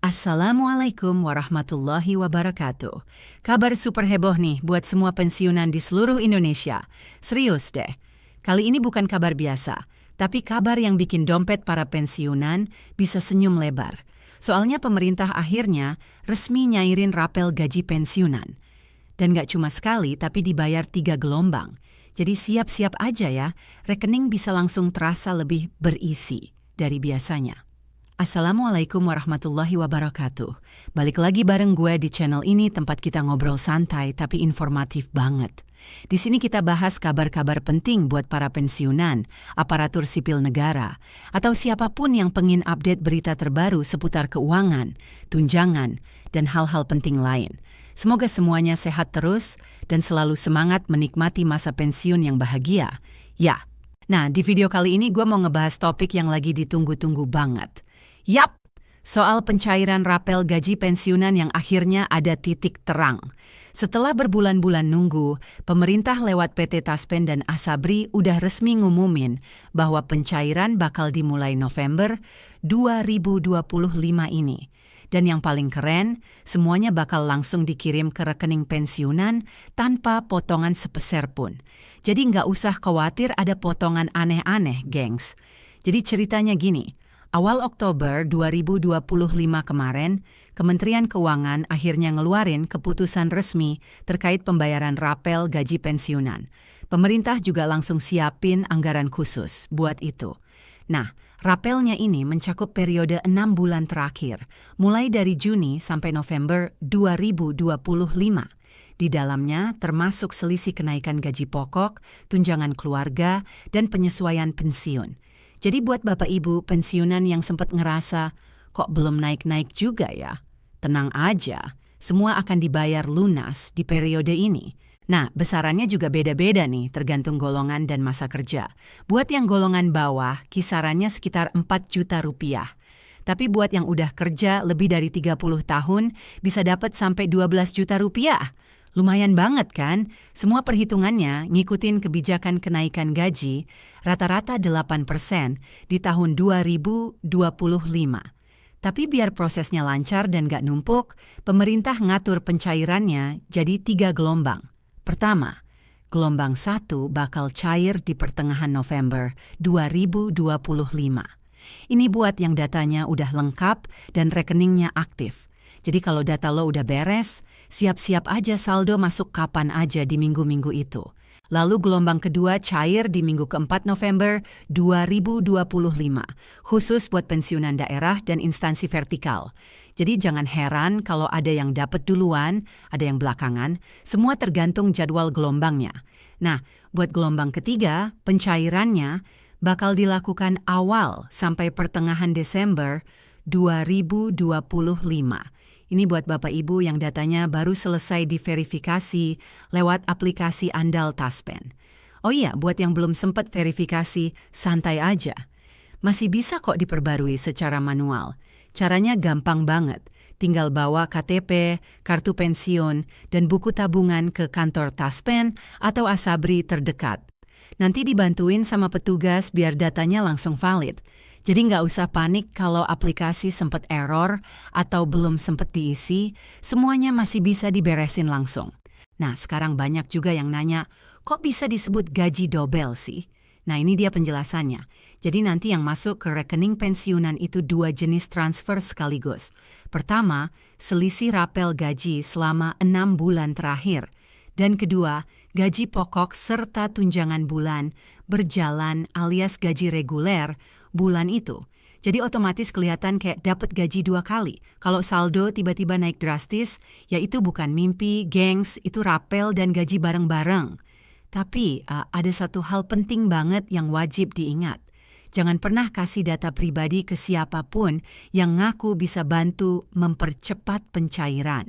Assalamualaikum warahmatullahi wabarakatuh. Kabar super heboh nih buat semua pensiunan di seluruh Indonesia. Serius deh. Kali ini bukan kabar biasa, tapi kabar yang bikin dompet para pensiunan bisa senyum lebar. Soalnya pemerintah akhirnya resmi nyairin rapel gaji pensiunan. Dan gak cuma sekali, tapi dibayar 3 gelombang. Jadi siap-siap aja ya, rekening bisa langsung terasa lebih berisi dari biasanya. Assalamualaikum warahmatullahi wabarakatuh. Balik lagi bareng gue di channel ini, tempat kita ngobrol santai tapi informatif banget. Di sini kita bahas kabar-kabar penting buat para pensiunan, aparatur sipil negara, atau siapapun yang pengen update berita terbaru seputar keuangan, tunjangan, dan hal-hal penting lain. Semoga semuanya sehat terus dan selalu semangat menikmati masa pensiun yang bahagia. Ya, nah di video kali ini gue mau ngebahas topik yang lagi ditunggu-tunggu banget. Yap, soal pencairan rapel gaji pensiunan yang akhirnya ada titik terang. Setelah berbulan-bulan nunggu, pemerintah lewat PT Taspen dan Asabri udah resmi ngumumin bahwa pencairan bakal dimulai November 2025 ini. Dan yang paling keren, semuanya bakal langsung dikirim ke rekening pensiunan tanpa potongan sepeser pun. Jadi nggak usah khawatir ada potongan aneh-aneh, gengs. Jadi ceritanya gini. Awal Oktober 2025 kemarin, Kementerian Keuangan akhirnya ngeluarin keputusan resmi terkait pembayaran rapel gaji pensiunan. Pemerintah juga langsung siapin anggaran khusus buat itu. Nah, rapelnya ini mencakup periode 6 bulan terakhir, mulai dari Juni sampai November 2025. Di dalamnya termasuk selisih kenaikan gaji pokok, tunjangan keluarga, dan penyesuaian pensiun. Jadi buat Bapak Ibu pensiunan yang sempat ngerasa, kok belum naik-naik juga ya? Tenang aja, semua akan dibayar lunas di periode ini. Nah, besarannya juga beda-beda nih, tergantung golongan dan masa kerja. Buat yang golongan bawah, kisarannya sekitar 4 juta rupiah. Tapi buat yang udah kerja lebih dari 30 tahun, bisa dapat sampai 12 juta rupiah. Lumayan banget kan? Semua perhitungannya ngikutin kebijakan kenaikan gaji rata-rata 8% di tahun 2025. Tapi biar prosesnya lancar dan gak numpuk, pemerintah ngatur pencairannya jadi 3 gelombang. Pertama, gelombang 1 bakal cair di pertengahan November 2025. Ini buat yang datanya udah lengkap dan rekeningnya aktif. Jadi kalau data lo udah beres, siap-siap aja saldo masuk kapan aja di minggu-minggu itu. Lalu gelombang kedua cair di minggu keempat November 2025, khusus buat pensiunan daerah dan instansi vertikal. Jadi jangan heran kalau ada yang dapat duluan, ada yang belakangan, semua tergantung jadwal gelombangnya. Nah, buat gelombang ketiga, pencairannya bakal dilakukan awal sampai pertengahan Desember 2025. Ini buat Bapak Ibu yang datanya baru selesai diverifikasi lewat aplikasi andal Taspen. Oh iya, buat yang belum sempat verifikasi, santai aja. Masih bisa kok diperbarui secara manual. Caranya gampang banget. Tinggal bawa KTP, kartu pensiun, dan buku tabungan ke kantor Taspen atau Asabri terdekat. Nanti dibantuin sama petugas biar datanya langsung valid. Jadi nggak usah panik kalau aplikasi sempat error atau belum sempat diisi, semuanya masih bisa diberesin langsung. Nah, sekarang banyak juga yang nanya, kok bisa disebut gaji dobel sih? Nah, ini dia penjelasannya. Jadi nanti yang masuk ke rekening pensiunan itu 2 jenis transfer sekaligus. Pertama, selisih rapel gaji selama 6 bulan terakhir. Dan kedua, gaji pokok serta tunjangan bulan berjalan alias gaji reguler bulan itu. Jadi otomatis kelihatan kayak dapat gaji 2 kali. Kalau saldo tiba-tiba naik drastis, ya itu bukan mimpi, gengs, itu rapel dan gaji bareng-bareng. Tapi ada satu hal penting banget yang wajib diingat. Jangan pernah kasih data pribadi ke siapapun yang ngaku bisa bantu mempercepat pencairan.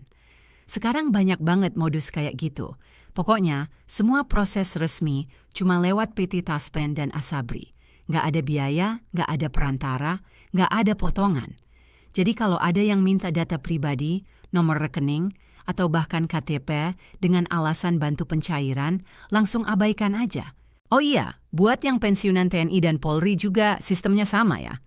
Sekarang banyak banget modus kayak gitu. Pokoknya, semua proses resmi cuma lewat PT Taspen dan Asabri. Nggak ada biaya, nggak ada perantara, nggak ada potongan. Jadi kalau ada yang minta data pribadi, nomor rekening, atau bahkan KTP dengan alasan bantu pencairan, langsung abaikan aja. Oh iya, buat yang pensiunan TNI dan Polri juga sistemnya sama ya.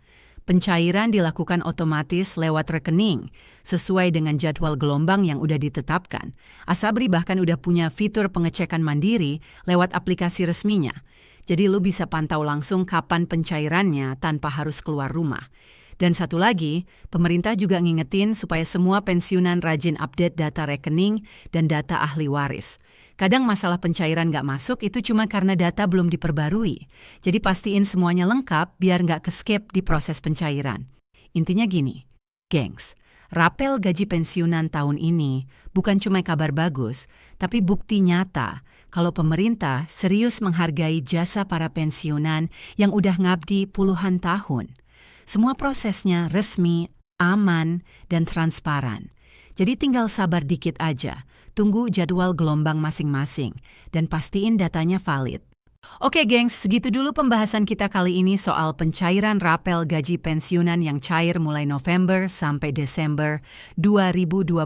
Pencairan dilakukan otomatis lewat rekening, sesuai dengan jadwal gelombang yang udah ditetapkan. Asabri bahkan udah punya fitur pengecekan mandiri lewat aplikasi resminya. Jadi lu bisa pantau langsung kapan pencairannya tanpa harus keluar rumah. Dan satu lagi, pemerintah juga ngingetin supaya semua pensiunan rajin update data rekening dan data ahli waris. Kadang masalah pencairan nggak masuk itu cuma karena data belum diperbarui. Jadi pastiin semuanya lengkap biar nggak ke-skip di proses pencairan. Intinya gini, gengs, rapel gaji pensiunan tahun ini bukan cuma kabar bagus, tapi bukti nyata kalau pemerintah serius menghargai jasa para pensiunan yang udah ngabdi puluhan tahun. Semua prosesnya resmi, aman, dan transparan. Jadi tinggal sabar dikit aja, tunggu jadwal gelombang masing-masing, dan pastiin datanya valid. Oke gengs, segitu dulu pembahasan kita kali ini soal pencairan rapel gaji pensiunan yang cair mulai November sampai Desember 2025.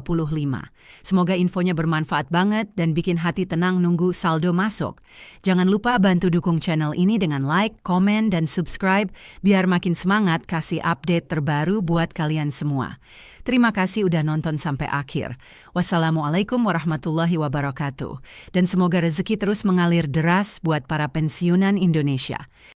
Semoga infonya bermanfaat banget dan bikin hati tenang nunggu saldo masuk. Jangan lupa bantu dukung channel ini dengan like, komen, dan subscribe biar makin semangat kasih update terbaru buat kalian semua. Terima kasih udah nonton sampai akhir. Wassalamualaikum warahmatullahi wabarakatuh. Dan semoga rezeki terus mengalir deras buat para pensiunan Indonesia.